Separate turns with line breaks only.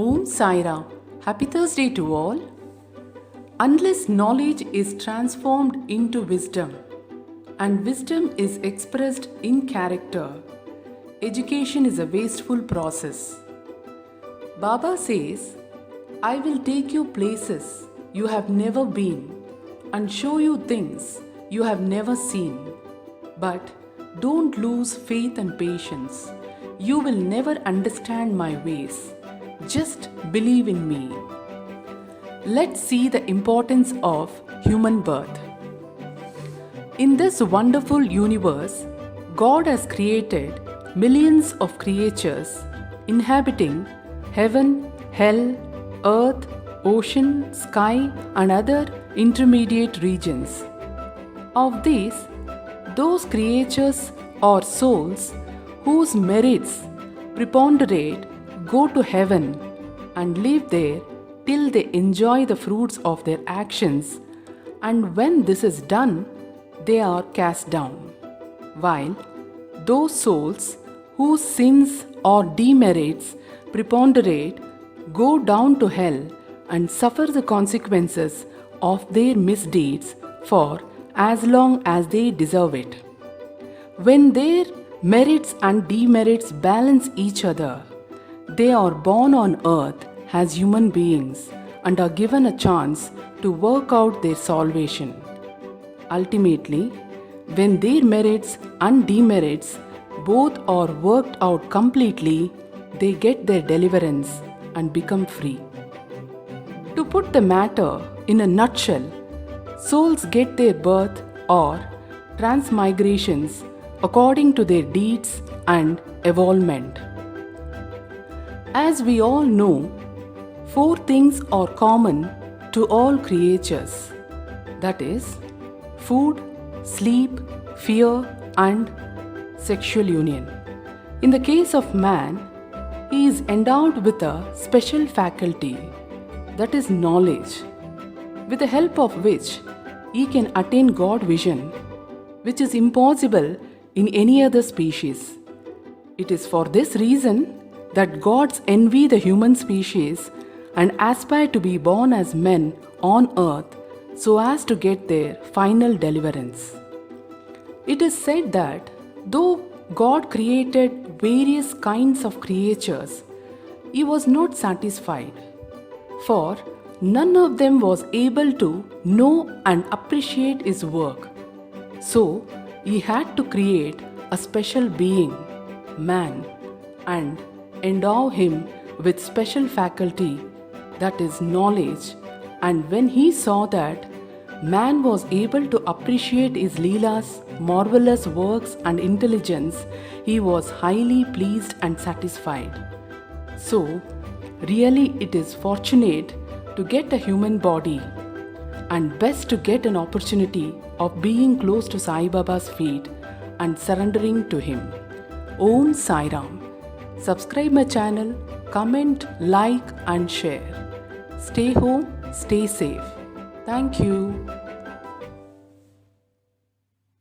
Om Sai Ram. Happy Thursday to all. Unless knowledge is transformed into wisdom, and wisdom is expressed in character, education is a wasteful process. Baba says, I will take you places you have never been and show you things you have never seen. But don't lose faith and patience. You will never understand my ways. Just believe in me. Let's see the importance of human birth. In this wonderful universe, God has created millions of creatures inhabiting heaven, hell, earth, ocean, sky, and other intermediate regions. Of these, those creatures or souls whose merits preponderate go to heaven and live there till they enjoy the fruits of their actions, and when this is done, they are cast down. While those souls whose sins or demerits preponderate go down to hell and suffer the consequences of their misdeeds for as long as they deserve it. When their merits and demerits balance each other, they are born on earth as human beings and are given a chance to work out their salvation. Ultimately, when their merits and demerits both are worked out completely, they get their deliverance and become free. To put the matter in a nutshell, souls get their birth or transmigrations according to their deeds and evolvement. As we all know, 4 things are common to all creatures, that is, food, sleep, fear, and sexual union. In the case of man, he is endowed with a special faculty, that is knowledge, with the help of which he can attain God vision, which is impossible in any other species. It is for this reason that gods envy the human species and aspire to be born as men on earth so as to get their final deliverance. It is said that though God created various kinds of creatures, he was not satisfied, for none of them was able to know and appreciate his work. So he had to create a special being, man, and endow him with special faculty, that is knowledge. And when he saw that man was able to appreciate his Leela's marvelous works and intelligence, he was highly pleased and satisfied. So, really it is fortunate to get a human body, and best to get an opportunity of being close to Sai Baba's feet and surrendering to him. Om Sai Ram. Subscribe my channel, comment, like and share. Stay home, stay safe. Thank you.